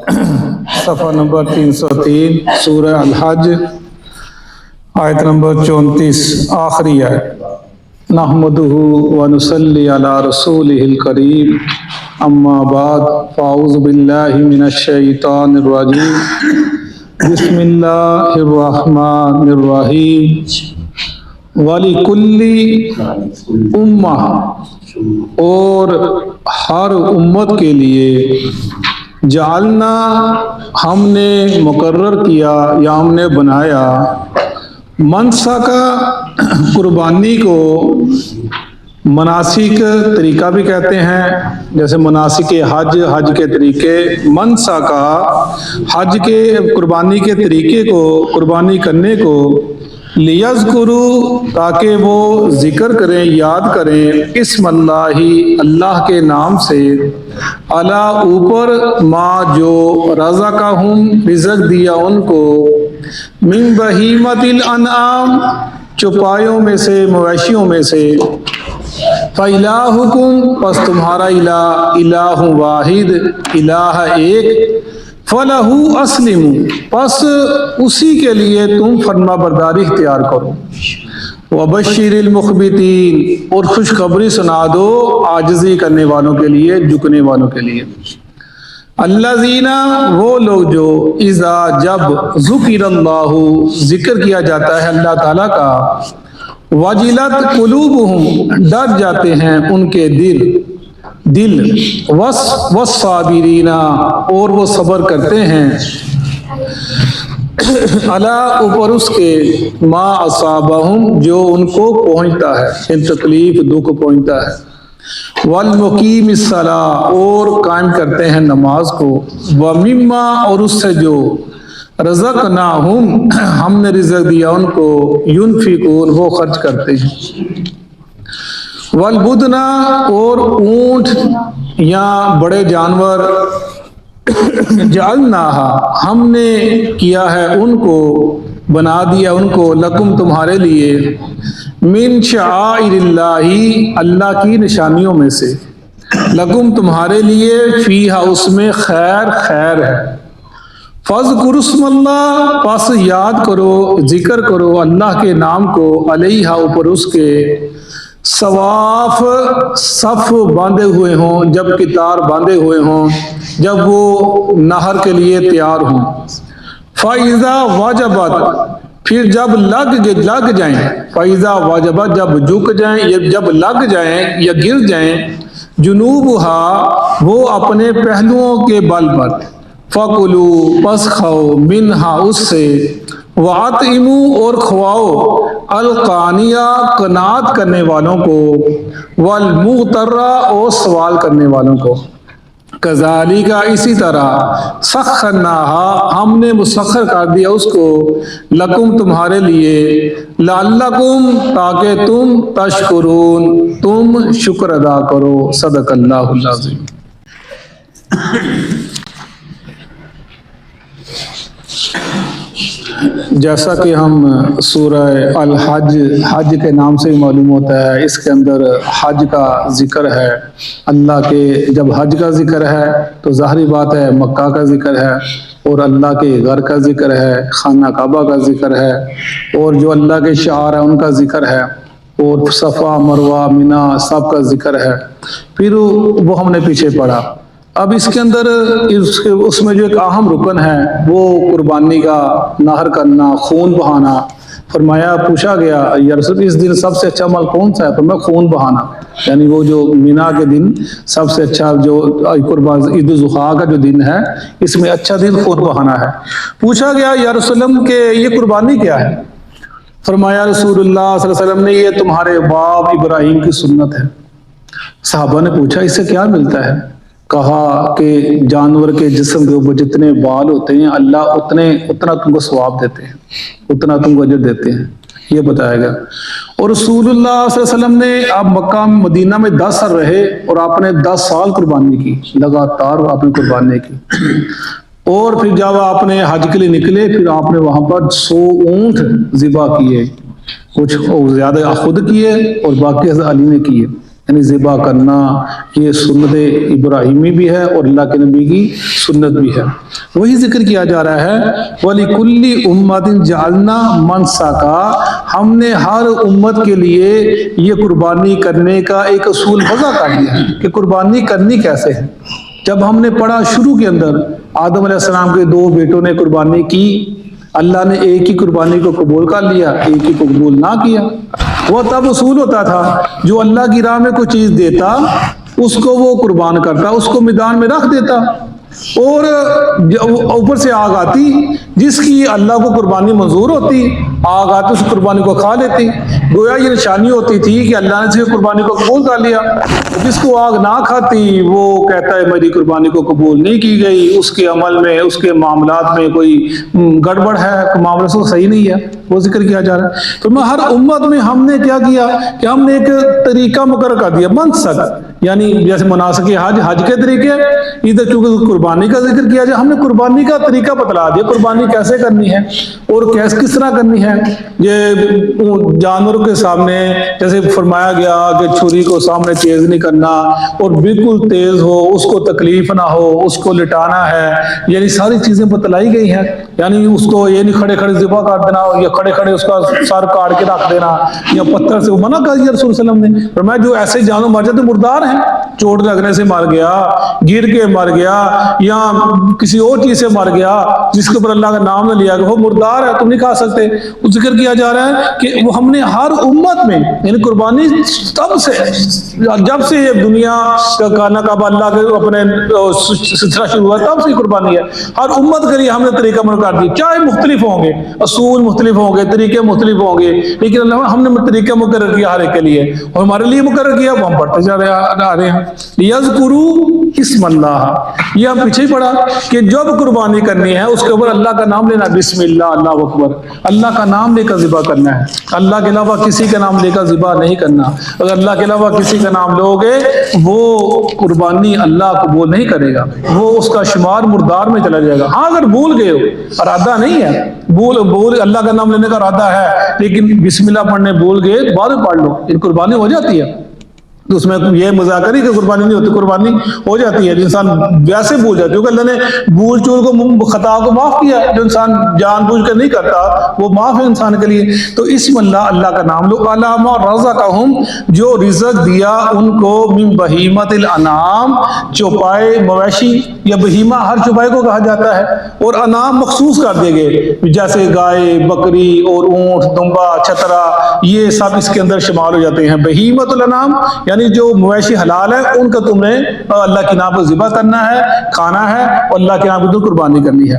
صفحہ نمبر 303 سورہ الحج آیت نمبر 34 آخری آیت۔ نحمدہ ونصلی علی رسولہ الکریم اما بعد فاعوذ باللہ من الشیطان الرجیم بسم اللہ الرحمن الرحیم وَلِكُلِّ امہ، اور ہر امت کے لیے جعلنا، ہم نے مقرر کیا یا ہم نے بنایا، منسکا، قربانی کو، مناسک طریقہ بھی کہتے ہیں، جیسے مناسک حج، حج کے طریقے، منسکا حج کے قربانی کے طریقے کو، قربانی کرنے کو، لیذکروا، تاکہ وہ ذکر کریں، یاد کریں، اسم اللہ، اللہ کے نام سے، علی اوپر، ما جو رزقہم، رزق دیا ان کو، من بہیمۃ الانعام، چوپایوں میں سے، مویشیوں میں سے، فَإِلَٰهُكُمْ، پس تمہارا الہ، الہ واحد، الہ ایک، فَلَهُ أَسْلِمُوا، پس اسی کے لیے تم فرما برداری اختیار کرو، وَبَشِّرِ الْمُخْبِتِينَ، اور خوشخبری سنا دو عاجزی کرنے والوں کے لیے، جھکنے والوں کے لیے، الذین، وہ لوگ جو، اذا، جب، ذکر اللہ، ذکر کیا جاتا ہے اللہ تعالیٰ کا، وجلت قلوبہم، ڈر جاتے ہیں ان کے دل، والصابرین، اور وہ صبر کرتے ہیں، علی، اوپر اس کے، ما اصابہم، جو ان کو پہنچتا ہے، ان تکلیف، دکھ پہنچتا ہے، والمقیم الصلاۃ، اور قائم کرتے ہیں نماز کو، ومما، اور اس سے جو، رزقناہم، ہم نے رزق دیا ان کو، ینفقون، وہ خرچ کرتے ہیں، والبدن، اور اونٹ یا بڑے جانور، جعلناہا، ہم نے کیا ہے ان کو، بنا دیا ان کو، لکم، تمہارے لیے، من شعائر اللہ، اللہ کی نشانیوں میں سے، لکم، تمہارے لیے، فیہا، اس میں، خیر ہے، فَاذْكُرُوا اسْمَ اللَّهِ، پس یاد کرو، ذکر کرو اللہ کے نام کو، علیہا، اوپر اس کے، صواف، صف باندھے ہوئے ہوں، جب قطار باندھے ہوئے ہوں، جب وہ نہر کے لیے تیار ہوں، فَإِذَا وَجَبَتْ، پھر جب لگ جائیں، فَإِذَا وَجَبَتْ، جب جھک جائیں، جب لگ جائیں یا گر جائیں، جنوبہا، وہ اپنے پہلوؤں کے بل پر، فَكُلُوا، پس کھاؤ، منہا، اس سے، وَأَطْعِمُوا، اور کھواؤ، القانیہ، قناعت کرنے والوں کو، والمغتر، اور سوال کرنے والوں کو، کذالک، اسی طرح، سخرناہا، ہم نے مسخر کر دیا اس کو، لکم، تمہارے لیے، لعلکم، تاکہ تم، تشکرون، تم شکر ادا کرو، صدق اللہ العظیم۔ جیسا کہ ہم سورہ الحج، حج کے نام سے معلوم ہوتا ہے، اس کے اندر حج کا ذکر ہے، اللہ کے، جب حج کا ذکر ہے تو ظاہری بات ہے مکہ کا ذکر ہے، اور اللہ کے گھر کا ذکر ہے، خانہ کعبہ کا ذکر ہے، اور جو اللہ کے شعار ہیں ان کا ذکر ہے، اور صفا، مروہ، مینا، سب کا ذکر ہے، پھر وہ ہم نے پیچھے پڑھا۔ اب اس کے اندر اس میں جو ایک اہم رکن ہے وہ قربانی کا، نہر کرنا، خون بہانا، فرمایا، پوچھا گیا، یا رسول اس دن سب سے اچھا عمل کون سا ہے؟ فرمایا، خون بہانا، یعنی وہ جو مینا کے دن سب سے اچھا، جو عید الاضحیٰ کا جو دن ہے، اس میں اچھا دن خون بہانا ہے۔ پوچھا گیا یا رسول اللہ کہ یہ قربانی کیا ہے؟ فرمایا رسول اللہ صلی اللہ علیہ وسلم نے، یہ تمہارے باپ ابراہیم کی سنت ہے۔ صحابہ نے پوچھا اس سے کیا ملتا ہے؟ کہا کہ جانور کے جسم کے اوپر جتنے بال ہوتے ہیں، اللہ اتنا تم کو ثواب دیتے ہیں، اتنا تم کو اجر دیتے ہیں، یہ بتایا گیا۔ اور رسول اللہ صلی اللہ علیہ وسلم نے، آپ مکہ مدینہ میں 10 سال رہے، اور آپ نے 10 سال قربانی کی، لگاتار آپ نے قربانی کی، اور پھر جب آپ نے حج کے لیے نکلے، پھر آپ نے وہاں پر 100 اونٹ ذبح کیے، کچھ زیادہ خود کیے اور باقی حضرت علی نے کیے، یعنی ذبح کرنا یہ سنت ابراہیمی بھی ہے اور اللہ کے نبی کی سنت بھی ہے۔ وہی ذکر کیا جا رہا ہے وَلِكُلِّ أُمَّةٍ جَعَلْنَا مَنْسَكًا، ہم نے ہر امت کے لیے یہ قربانی کرنے کا ایک اصول وضع کر دیا ہے کہ قربانی کرنی کیسے ہے۔ جب ہم نے پڑھا شروع کے اندر آدم علیہ السلام کے 2 بیٹوں نے قربانی کی، اللہ نے ایک ہی قربانی کو قبول کر لیا، ایک ہی کو قبول نہ کیا۔ وہ تب اصول ہوتا تھا جو اللہ کی راہ میں کوئی چیز دیتا اس کو وہ قربان کرتا، اس کو میدان میں رکھ دیتا، اور اوپر سے آگ آتی جس کی اللہ کو قربانی منظور ہوتی، آگ آتی اس قربانی کو کھا لیتی۔ گویا یہ نشانی ہوتی تھی کہ اللہ نے صرف قربانی کو قبول کر لیا، جس کو آگ نہ کھاتی وہ کہتا ہے میری قربانی کو قبول نہیں کی گئی، اس کے عمل میں اس کے معاملات میں کوئی گڑبڑ ہے، معاملہ سے صحیح نہیں ہے، وہ ذکر کیا جا رہا ہے۔ تو ہر امت میں ہم نے کیا کیا کہ ہم نے ایک طریقہ مقرر کر دیا، منسک، یعنی جیسے مناسک حج کے طریقے، ادھر چونکہ قربانی کا ذکر کیا جائے، ہم نے قربانی کا طریقہ بتلا دیا، قربانی کیسے کرنی ہے اور کس طرح کرنی ہے۔ یہ جانوروں کے سامنے جیسے فرمایا گیا کہ چھری کو سامنے تیز نہیں کرنا، اور بالکل تیز ہو، اس کو تکلیف نہ ہو، اس کو لٹانا ہے، یعنی ساری چیزیں بتلائی گئی ہیں۔ یعنی اس کو یہ نہیں کھڑے کھڑے ذبح کر دینا یا کھڑے کھڑے اس کا سر کاٹ کے رکھ دینا یا پتھر سے، منع کر دیا رسول صلی اللہ علیہ وسلم نے۔ فرمایا جو ایسے جانور مر جاتے مردار ہیں، چوٹ لگنے سے مر گیا، گر کے مر گیا، یا کسی اور چیز سے مر گیا جس کے اوپر اللہ کا نام نہ لیا گیا، وہ مردار ہے، تم نہیں کھا سکتے۔ وہ ذکر کیا جا رہا ہے کہ وہ ہم نے ہر امت میں، یعنی قربانی تب سے جب سے یہ دنیا کا کانا کعبہ اللہ کے اپنے سلسلہ شروع ہوا تب سے قربانی ہے، ہر امت کے لیے ہم نے طریقہ مقرر کر دیا، چاہے مختلف ہوں گے، اصول مختلف ہوں گے، طریقے مختلف ہوں گے، لیکن اللہ ہم نے طریقہ مقرر کیا ہر ایک کے لیے، اور ہمارے لیے مقرر کیا، وہ ہم پڑھتے جا رہے ہیں۔ یذکروا اسم اللہ، یہ ہم پیچھے ہی پڑھا کہ جب قربانی کرنی ہے اس کے اوپر اللہ کا نام لینا، بسم اللہ، اللہ اکبر، اللہ کا نام لے کر ذبح کرنا ہے، اللہ کے علاوہ کسی کا نام لے کر ذبح نہیں کرنا۔ اگر اللہ کے علاوہ کسی کا نام لو گے وہ قربانی اللہ قبول نہیں کرے گا، وہ اس کا شمار مردار میں چلا جائے گا۔ ہاں اگر بھول گئے ہو، ارادہ نہیں ہے، بھول اللہ کا نام لینے کا ارادہ ہے لیکن بسم اللہ پڑھنے بھول گئے، بعد میں پڑھ لو، یہ قربانی ہو جاتی ہے۔ تو اس میں یہ مذاق نہیں کہ قربانی نہیں ہوتی، قربانی ہو جاتی ہے، جو انسان ویسے بھول جاتا ہے، کیونکہ اللہ نے بھول چول کو خطا کو معاف کیا ہے، جو انسان جان بوجھ کر نہیں کرتا وہ معاف ہے انسان کے لیے۔ تو اسم اللہ، اللہ کا نام لو، علامہ رزقہم، جو رزق دیا ان کو، من بہیمۃ الانعام، چوپائے مویشی یا بہیمہ ہر چوپائے کو کہا جاتا ہے، اور انعام مخصوص کر دیے گئے جیسے گائے، بکری اور اونٹ، دمبا، چھترا، یہ سب اس کے اندر شمال ہو جاتے ہیں۔ بہیمۃ الانعام یعنی جو مویشی حلال ہے ان کا تم نے اللہ کے نام پر ذبح کرنا ہے، کھانا ہے، اور اللہ کے نام پر قربانی کرنی ہے۔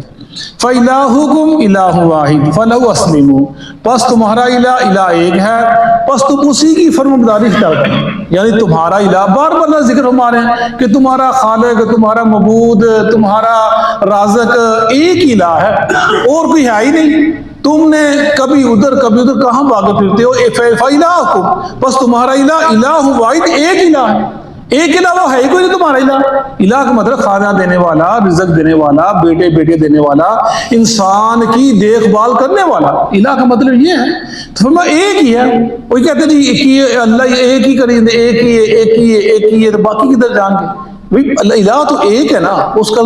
فَإِلَٰهُكُمْ إِلَٰهٌ وَاحِدٌ فَلَهُ أَسْلِمُوا، بس تمہارا الہ ایک ہے، بس تم اسی کی فرمانبرداری اختیار کرو۔ یعنی تمہارا الہ، بار بار ذکر ہم آ رہے ہیں کہ تمہارا خالق، تمہارا معبود، تمہارا رازق ایک الہ ہے، اور کوئی ہے ہی نہیں۔ تم نے کبھی ادھر کہاں بھاگے پھرتے ہو؟ فَإِلَٰهُكُمْ، بس تمہارا الہ واحد، ایک الہ ہے، ایک علاوہ ہے ہی کوئی نہیں تمہارا الہ۔ الہ کا مطلب کھانا دینے والا، رزق دینے والا، بیٹے دینے والا، انسان کی دیکھ بھال کرنے والا، الہ کا مطلب یہ ہے۔ تو فرمایا ایک ہی ہے۔ وہی کہتے ہیں جی اللہ ایک ہی کریں، ایک ہی ہے، تو باقی کدھر جان گے؟ الہ تو ایک ہے نا، اس کا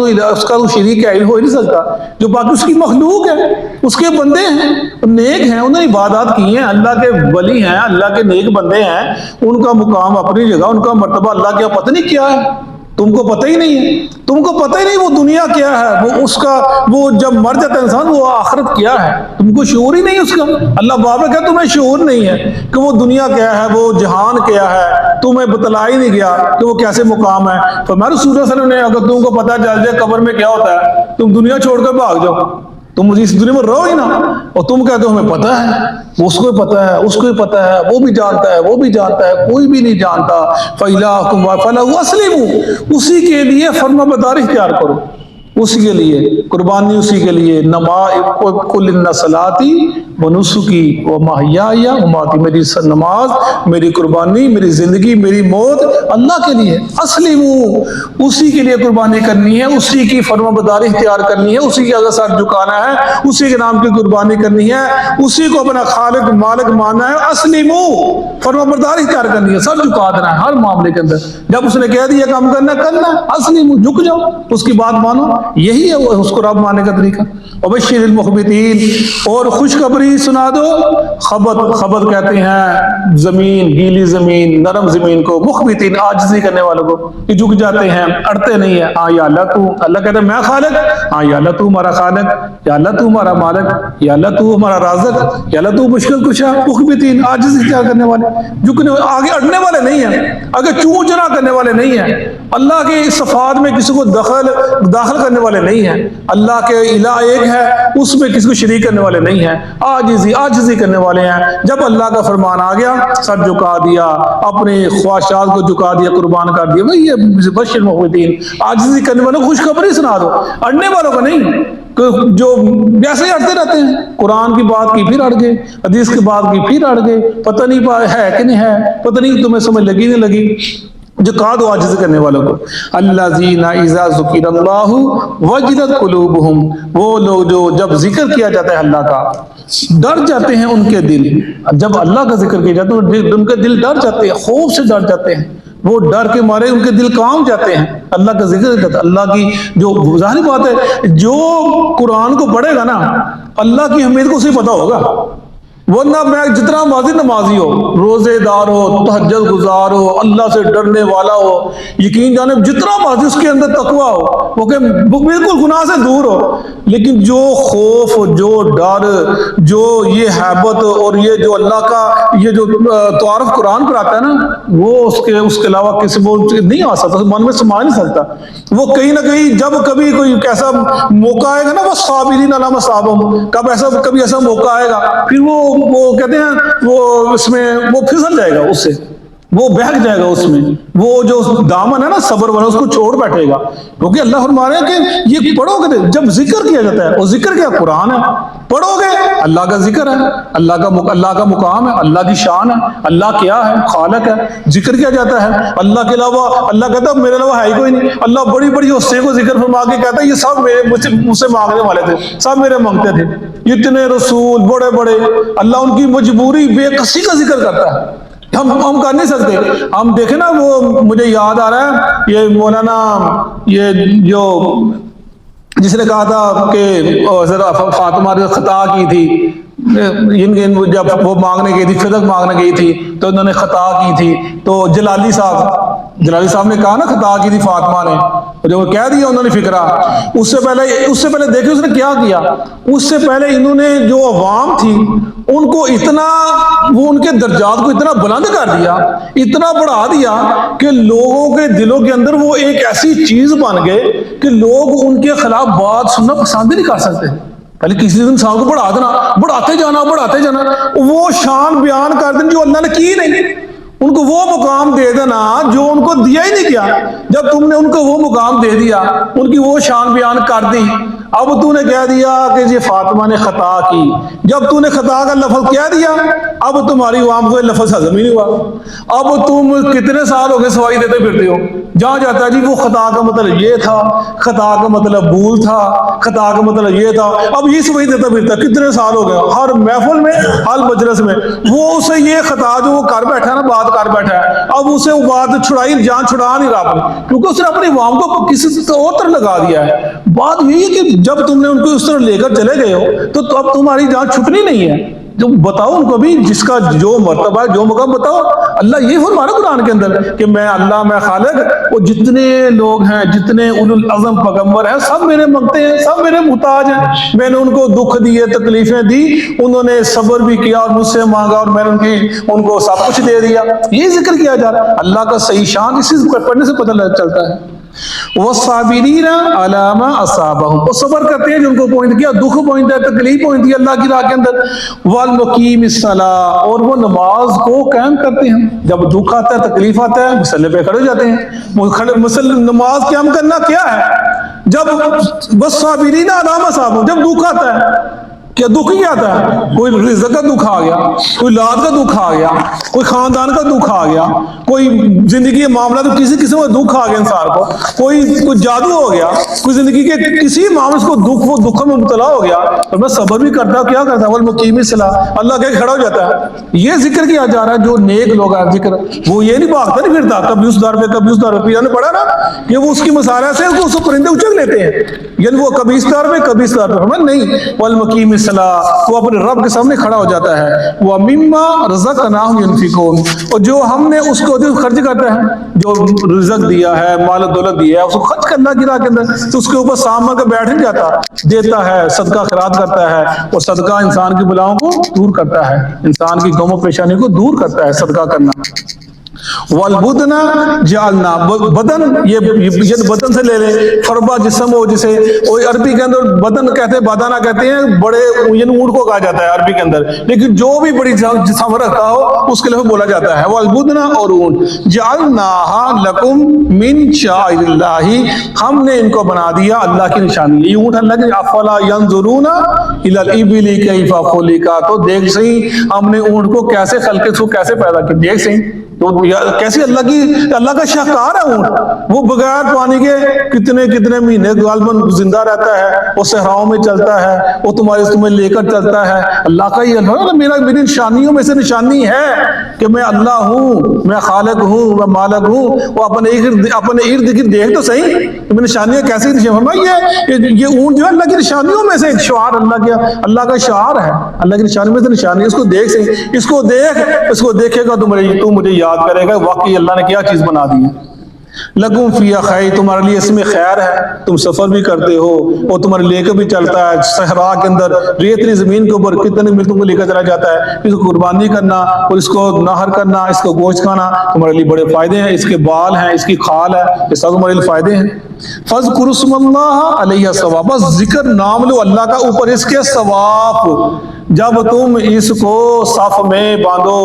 تو شریک ہے، ہو ہی نہیں سکتا، جو باقی اس کی مخلوق ہے، اس کے بندے ہیں، نیک ہیں، انہوں نے عبادات کی ہیں، اللہ کے ولی ہیں، اللہ کے نیک بندے ہیں، ان کا مقام اپنی جگہ، ان کا مرتبہ اللہ کے پتہ نہیں کیا ہے، تم کو پتہ ہی نہیں ہے، تم کو پتہ ہی نہیں وہ دنیا کیا ہے، وہ اس کا، وہ جب مر جاتا ہے انسان وہ آخرت کیا ہے، تم کو شعور ہی نہیں اس کا۔ اللہ بابا کہ تمہیں شعور نہیں ہے کہ وہ دنیا کیا ہے، وہ جہان کیا ہے، تمہیں بتلا ہی نہیں گیا کہ وہ کیسے مقام ہے۔ فرمایا رسول اللہ صلی اللہ علیہ وسلم نے اگر تم کو پتہ چل جائے قبر میں کیا ہوتا ہے، تم دنیا چھوڑ کر بھاگ جاؤ، تم اس دنیا میں رہو ہی نا، اور تم کہتے ہو ہمیں پتہ ہے، اس کو پتہ ہے، اس کو پتہ ہے، وہ بھی جانتا ہے، وہ بھی جانتا ہے، کوئی بھی نہیں جانتا۔ فَإِلَٰهُكُمْ فَلَهُ أَسْلِمُوا، اسی کے لیے فرما برداری اختیار کرو، اسی کے لیے قربانی، اسی کے لیے قل ان صلاتی و نسکی و محیای و مماتی، میری نماز، میری قربانی، میری زندگی، میری موت اللہ کے لیے، اسلموا، اسی کے لیے قربانی کرنی ہے، اسی کی فرمانبرداری اختیار کرنی ہے، اسی کے اگر سر جھکانا ہے، اسی کے نام کی قربانی کرنی ہے، اسی کو اپنا خالق مالک ماننا ہے، اسلموا، فرمانبرداری اختیار کرنی ہے، سر جھکا دینا ہے ہر معاملے کے اندر، جب اس نے کہہ دیا کام کرنا کرنا، اسلموا، جھک جاؤ، اس کی بات مانو، یہی ہے وہ اس کو رب ماننے کا طریقہ۔ وبشر المخبتین، اور خوشخبری سنا دو، خبت کہتے ہیں زمین، گیلی زمین، نرم زمین کو، مخبتین عاجزی کرنے والوں کو، کہ جھک جاتے ہیں، اڑتے نہیں ہیں، ہاں یا اللہ تو، اللہ کہتے ہیں میں خالق، ہاں یا اللہ تو ہمارا خالق، یا اللہ تو ہمارا مالک، یا اللہ تو ہمارا رازق، یا اللہ تو مشکل کشا، مخبتین عاجزی کیا کرنے والے، جھکنے آگے اڑنے والے نہیں ہیں، آگے چوں چرا کرنے والے نہیں ہیں، اللہ کے صفات میں کسی کو داخل کرنے والے نہیں ہیں، اللہ کے الہ ایک ہے، اس میں کسی کو شریک کرنے والے نہیں ہیں، عاجزی کرنے والے ہیں۔ جب اللہ کا فرمان آ گیا سر جھکا دیا، اپنے خواہشات کو جھکا دیا، قربان کر دیا، وہی ہے بشر المخبتین، عاجزی کرنے والوں کو خوشخبری سنا دو، اڑنے والوں کو نہیں، جو ویسے ہی اڑتے رہتے ہیں، قرآن کی بات کی پھر اڑ گئے، حدیث کی بات کی پھر اڑ گئے، پتہ نہیں ہے کہ نہیں ہے، پتہ نہیں تمہیں سمجھ لگی نہیں لگی، جو کہا دو عاجز کرنے والوں کو۔ الذین اذا ذکر اللہ وجلت قلوبہم، وہ لوگ جو جب ذکر کیا جاتا ہے اللہ کا ڈر جاتے ہیں ان کے دل، جب اللہ کا ذکر کیا جاتا ہے ان کے دل ڈر جاتے ہیں، خوف سے ڈر جاتے ہیں، وہ ڈر کے مارے ان کے دل کام جاتے ہیں، اللہ کا ذکر کرتا ہے، اللہ کی جو ظاہری بات ہے، جو قرآن کو پڑھے گا نا اللہ کی اہمیت کو اسے پتہ ہوگا، ورنہ میں جتنا نمازی ہو، روزے دار ہو، تہجد گزار ہو، اللہ سے ڈرنے والا ہو، یقین جانے جتنا نمازی اس کے اندر تقوی ہو، وہ کہ بالکل گناہ سے دور ہو، لیکن جو خوف، جو ڈر، جو یہ حیبت اور یہ جو اللہ کا یہ جو تعارف قرآن پر آتا ہے نا، وہ اس کے علاوہ کسی کو نہیں آ سکتا، من میں سما نہیں سکتا، وہ کہیں نہ کہیں جب کبھی کوئی ایسا موقع آئے گا نا، وہ صابرین علی ما اصابہم، کبھی ایسا موقع آئے گا، پھر وہ کہتے ہیں وہ اس میں وہ پھسل جائے گا، اس سے وہ بہک جائے گا، اس میں وہ جو دامن ہے نا صبر والا اس کو چھوڑ بیٹھے گا، کیونکہ اللہ فرما رہے ہیں کہ یہ پڑھو گے جب ذکر کیا جاتا ہے، اور ذکر کیا قرآن ہے، پڑھو گے اللہ کا ذکر ہے، اللہ کا مقام ہے، اللہ کی شان ہے، اللہ کیا ہے، خالق ہے، ذکر کیا جاتا ہے، اللہ کے علاوہ اللہ کہتا ہے میرے علاوہ ہے ہی کوئی نہیں، اللہ بڑی بڑی ہستیوں کو ذکر فرما کے کہتا ہے یہ سب مجھ سے مانگنے والے تھے، سب میرے مانگتے تھے، اتنے رسول بڑے بڑے، اللہ ان کی مجبوری بے کسی کا ذکر کرتا ہے، ہم کر نہیں سکتے، ہم دیکھیں نا، وہ مجھے یاد آ رہا ہے یہ مولانا یہ جو جس نے کہا تھا کہ فاطمہ نے خطا کی تھی، جب وہ مانگنے گئی تھی، فدق مانگنے گئی تھی تو انہوں نے خطا کی تھی، تو جلالی صاحب نے کہا نا خطا کی تھی فاطمہ نے، جو کہہ دیا انہوں نے فکرہ، اس سے پہلے دیکھیں اس نے کیا کیا، اس سے پہلے انہوں نے جو عوام تھی ان کو اتنا، وہ ان کے درجات کو اتنا بلند کر دیا، اتنا بڑھا دیا کہ لوگوں کے دلوں کے اندر وہ ایک ایسی چیز بن گئے کہ لوگ ان کے خلاف بات سننا پسند نہیں کر سکتے۔ پہلے کسی انسان کو بڑھاتے جانا، وہ شان بیان کر دیں جو اللہ نے کی نہیں، ان کو وہ مقام دے دینا جو ان کو دیا ہی نہیں کیا، جب تم نے ان کو وہ مقام دے دیا، ان کی وہ شان بیان کر دی، اب تو نے کہہ دیا کہ یہ فاطمہ نے خطا کی، جب تو نے خطا کا لفظ کہہ دیا اب تمہاری عوام کو لفظ ہضم ہی نہیں ہوا، اب تم کتنے سال ہو گئے سوائی دیتے پھرتے ہو، جہاں جاتا ہے جی وہ خطا کا مطلب یہ تھا، خطا کا مطلب بھول تھا، خطا کا مطلب یہ تھا، اب یہ سوائی دیتا پھرتا، کتنے سال ہو گئے، ہر محفل میں ہر مجلس میں وہ اسے یہ خطا جو وہ کر بیٹھا ہے نا، بات کر بیٹھا ہے، اب اسے وہ بات جان چھڑا نہیں رہا، کیونکہ اس نے اپنی عوام کو کسی اور طرح لگا دیا ہے۔ بات یہی ہے کہ جب تم نے ان کو اس طرح لے کر چلے گئے ہو تو اب تمہاری جان چھپنی نہیں ہے، جو بتاؤ ان کو بھی جس کا جو مرتبہ ہے، جو مقام بتاؤ۔ اللہ یہ فرما رہا قرآن کے اندر کہ میں اللہ، میں خالق، وہ جتنے لوگ ہیں، جتنے اولو العزم پیغمبر ہیں، سب میرے منگتے ہیں، سب میرے محتاج ہیں، میں نے ان کو دکھ دیے، تکلیفیں دی، انہوں نے صبر بھی کیا اور مجھ سے مانگا اور میں نے ان کو سب کچھ دے دیا۔ یہ ذکر کیا جا رہا ہے اللہ کا صحیح شان، اسی پڑھنے سے پتہ چلتا ہے۔ وَالصَّابِرِينَ عَلَىٰ مَا أَصَابَهُمْ، وہ صبر کرتے ہیں جو ان کو پہنچ گیا، دکھ پہنچتا ہے، تکلیف پہنچتی ہے اللہ کی راہ کے اندر۔ وَالْمُقِيمِ الصَّلَاةِ، اور وہ نماز کو قائم کرتے ہیں، جب دکھ آتا ہے، تکلیف آتا ہے، مسلح پہ کھڑے ہو جاتے ہیں۔ نماز قائم کرنا کیا ہے؟ جب بس صابرین علی ما صابر، جب دکھ آتا ہے، کیا دکھ ہی آتا ہے؟ کوئی رزق کا دکھ آ گیا، کوئی اولاد کا دکھ آ گیا، کوئی خاندان کا دکھ آ گیا، کوئی زندگی کے معاملات میں کسی قسم کا دکھ آ گیا انسان کو، کوئی جادو ہو گیا، کوئی زندگی کے کسی معاملے سے دکھ، وہ دکھ میں مبتلا ہو گیا، تو میں صبر بھی کرتا ہوں، کیا کرتا ہے؟ والمقیم الصلاۃ، اللہ کے کھڑا ہو جاتا ہے۔ یہ ذکر کیا جا رہا ہے، جو نیک لوگ ہیں ذکر، وہ یہ نہیں بھاگتا نہیں پھرتا کبھی اس در پہ کبھی اس در پہ، نے پڑھا نا کہ وہ اس کی مسارہ سے اس کو پرندے اچک لیتے ہیں، یعنی وہ کبھی اس در پہ کبھی اس در پہ، نہیں، والمقیم الصلاۃ، وہ اپنے رب کے سامنے کھڑا ہو جاتا ہے، وَمِمَّا رَزَقْنَاهُمْ يُنْفِقُونَ، اور جو ہم نے اس کو خرچ کرتا ہے، جو رزق دیا ہے، مال و دولت دیا ہے، اس کو خرچ کرنا کی راہ کے اندر، تو اس کے اوپر سامنے کے بیٹھ نہیں جاتا، دیتا ہے، صدقہ خیرات کرتا ہے، اور صدقہ انسان کی بلاؤں کو دور کرتا ہے، انسان کی غم و پیشانی کو دور کرتا ہے صدقہ کرنا۔ والبدن جعلنا، بدن، یہ بدن سے لے لیں، فربا جسم ہو جسے عربی کے اندر بدن کہتے ہیں، بادانہ کہتے ہیں، بڑے یعنی اونٹ کو کہا جاتا ہے عربی کے اندر، لیکن جو بھی بڑی جسم رکھتا ہو اس کے لیے بولا جاتا ہے والبدن، اور اونٹ، جعلناہا لکم من شعائر اللہ، ہم نے ان کو بنا دیا اللہ کی نشانی، یہ اونٹ اللہ کے، افلا ینظرون الی الابل کیف خلقت، تو دیکھ صحیح ہم نے اونٹ کو کیسے خلقت، اس کو کیسے پیدا کیا، دیکھ صحیح، تو کیسی اللہ کا شاہکار ہے اونٹ، وہ بغیر پانی کے کتنے مہینے غالباً زندہ رہتا ہے، وہ صحراؤں میں چلتا ہے، وہ تمہیں لے کر چلتا ہے، اللہ کا ہی میری نشانیوں میں سے نشانی ہے کہ میں اللہ ہوں، میں خالق ہوں، میں مالک ہوں، وہ اپنے ارد گرد دیکھ تو صحیح میں نشانیاں کیسی یہ اونٹ جو ہے اللہ کی نشانیوں میں سے ایک شعار، اللہ کا شعار ہے، اللہ کی نشانی میں سے نشانی، اس کو دیکھ صحیح، اس کو دیکھے گا تو مجھے یاد کرے گا واقعی اللہ نے کیا چیز بنا دی ہے۔ لگوں فیہا خیر، تمہارے لیے اس میں خیر ہے، تم سفر بھی کرتے ہو اور تمہارے لے کے بھی چلتا ہے، صحرا کے اندر ریتلی زمین کے اوپر کتنے مل تم کو لے کر چلا جاتا ہے، اس کو قربانی کرنا اور اس کو نہر کرنا، اس کو گوشت کھانا تمہارے لیے بڑے فائدے ہیں، اس کے بال ہیں، اس کی کھال ہے، یہ سب تمہارے لیے فائدے ہیں۔ فَاذْكُرُوا اسْمَ اللَّهِ عَلَيْهِ ثواب، بس ذکر نام لو اللہ کا اوپر اس کے ثواب، جب تم اس کو صف میں باندھو،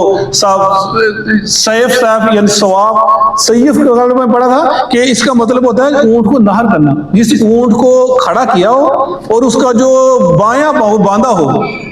سیف یعنی ثواب، سیف کے بارے میں پڑھا تھا کہ اس کا مطلب ہوتا ہے اونٹ کو نہر کرنا، جس اونٹ کو کھڑا کیا ہو اور اس کا جو بایاں پاؤں باندھا ہو،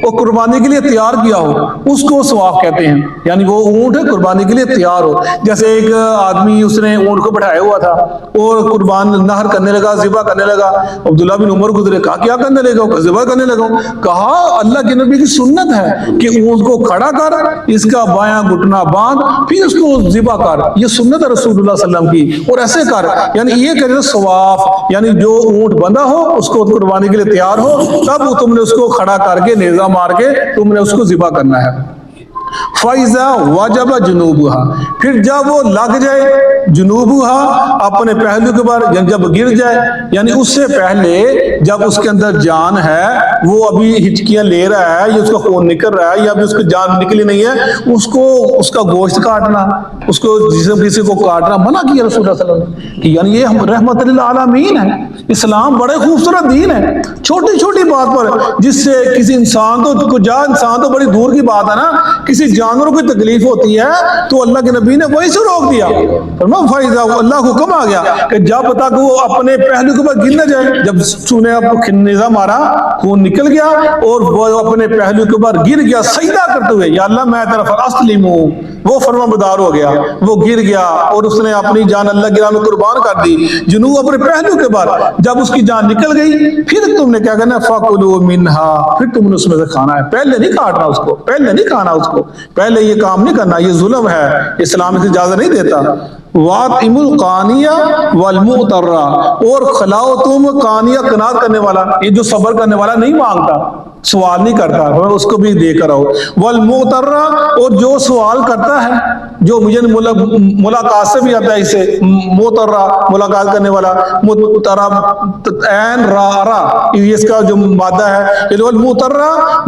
وہ قربانی کے لیے تیار کیا ہو، اس کو ثواب کہتے ہیں، یعنی وہ اونٹ قربانی کے لیے تیار ہو، جیسے ایک آدمی اس نے اونٹ کو بٹھایا ہوا تھا اور قربان نہر کرنے لگا، ذبح کرنے لگا، عبداللہ بن عمر گزرے، کہا کیا کرنے لگا؟ ذبح کرنے لگا، کہا اللہ کے نبی کی سنت ہے کہ اونٹ کو کھڑا کر، اس کا بایاں گھٹنا باندھ، پھر اس کو ذبح کر، یہ سنت ہے رسول اللہ صلی اللہ علیہ وسلم کی، اور ایسے کر، یعنی یہ کہ ثواب، یعنی جو اونٹ بندھا ہو اس کو قربانی کے لیے تیار ہو، تب تم نے اس کو کھڑا کر کے نیزہ مار کے تم نے اس کو ذبح کرنا ہے۔ فَإِذَا وَجَبَ جُنُوبُهَا، پھر جب وہ لگ جائے، جنوبها اپنے پہلو کے بار، جب گر جائے، یعنی اس سے پہلے جب اس کے اندر جان ہے، وہ ابھی ہچکیاں لے رہا ہے یا اس کا خون نکل رہا ہے یا ابھی اس کی جان نکلی نہیں ہے، اس کا گوشت کاٹنا، اس کو جسم کسی کو کاٹنا منع کیا رسول اللہ صلی اللہ علیہ وسلم کہ یعنی یہ رحمت للعالمین ہے، اسلام بڑے خوبصورت دین ہے، چھوٹی چھوٹی بات پر جس سے کسی انسان تو بڑی دور کی بات ہے نا، کسی جانوروں کی تکلیف ہوتی ہے تو اللہ کے نبی نے وہی سے روک دیا، اللہ کو حکم آ گیا کہ جب تک وہ اپنے پہلو کے اوپر گر نہ جائے، جب سنے نیزہ مارا، خون نکل گیا اور وہ اپنے پہلو کے اوپر گر گیا سجدہ کرتے ہوئے، یا اللہ میں طرف اسلم ہوں، وہ فرما بردار ہو گیا، وہ گر گیا اور اس نے اپنی جان اللہ کی راہ میں قربان کر دی، جنوب اپنے پہلو کے بعد جب اس کی جان نکل گئی، پھر تم نے کیا کرنا، فَكُلُوا مِنْهَا، پھر تم نے اس میں سے کھانا ہے، پہلے نہیں کاٹنا اس کو، پہلے نہیں کھانا اس کو، پہلے یہ کام نہیں کرنا، یہ ظلم ہے، اسلام اس کی اجازت نہیں دیتا۔ وَاطِعِمُوا الْقَانِيَ وَالْمُعْتَرَّ، اور کھلاؤ تم قانیہ، قناعت کرنے والا، یہ جو صبر کرنے والا نہیں مانگتا، سوال نہیں کرتا، اس کو بھی دے کر آؤ، والمعتر، اور جو سوال کرتا ہے، جو مجھے ملاقات سے بھی آتا ہے، اسے معتر ملاقات کرنے والا، عین را را، یہ اس کا جو مادہ ہے، والمعتر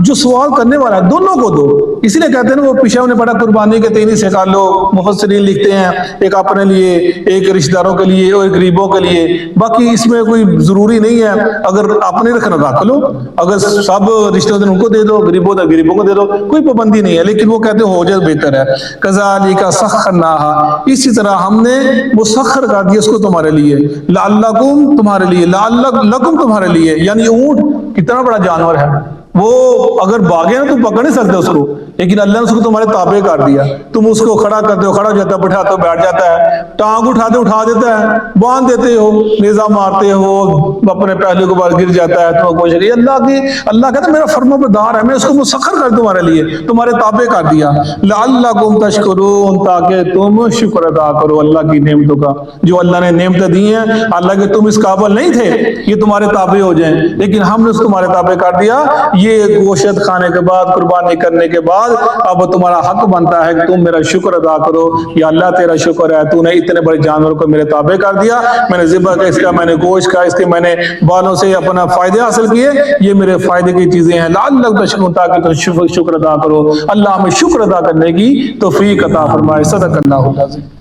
جو سوال کرنے والا ہے، دونوں کو دو، اسی لیے کہتے ہیں وہ پیچھے انہیں پڑھا قربانی کے تین حصے کر لو، مفسرین لکھتے ہیں ایک اپنے لیے، ایک رشتہ داروں کے لیے اور ایک غریبوں کے لیے، باقی اس میں کوئی ضروری نہیں ہے، اگر اپنے رکھنا رکھ لو، اگر سب رشتے دار ان کو دے دو، غریبوں دار غریبوں کو دے دو، کوئی پابندی نہیں ہے، لیکن وہ کہتے ہو جائے بہتر ہے۔ کذالک سخرناھا، اسی طرح ہم نے مسخر کر دیا اس کو تمہارے لیے، لعلکم تمہارے لیے، لعلکم تمہارے لیے، یعنی اونٹ کتنا بڑا جانور ہے، وہ اگر بھاگے نا تو پکڑ نہیں سکتے اس کو، لیکن اللہ نے اس کو تمہارے تابع کر دیا، تم اس کو کھڑا کرتے ہو کھڑا ہو جاتا ہے، بٹھاتے ہو بیٹھ جاتا ہے، ٹانگ اٹھاتے ہو اٹھا دیتا ہے، باندھ دیتے ہو نیزہ مارتے ہو اپنے پہلو کے بعد گر جاتا ہے، تمہیں کوئی شک اللہ کہتا ہے میرا فرما بردار ہے، میں اس کو مسخر کر تمہارے لیے، تمہارے تابع کر دیا، لعلکم تشکرون، تاکہ تم شکر ادا کرو اللہ کی نعمتوں کا، جو اللہ نے نعمتیں دی ہیں، اللہ کے تم اس قابل نہیں تھے یہ تمہارے تابع ہو جائیں، لیکن ہم نے اس کو تمہارے تابع کر دیا، یہ گوشت کھانے کے بعد قربانی کرنے کے بعد اب تمہارا حق بنتا ہے کہ تم میرا شکر ادا کرو، یا اللہ تیرا شکر ہے تو نے اتنے بڑے جانور کو میرے تابع کر دیا، میں نے ذبح کا، اس کا میں نے گوشت کا، اس کے میں نے بالوں سے اپنا فائدے حاصل کیے، یہ میرے فائدے کی چیزیں ہیں، لعلک تشکرون، تاکہ تم شکر ادا کرو، اللہ ہمیں شکر ادا کرنے کی توفیق عطا فرمائے، صدق اللہ العظیم۔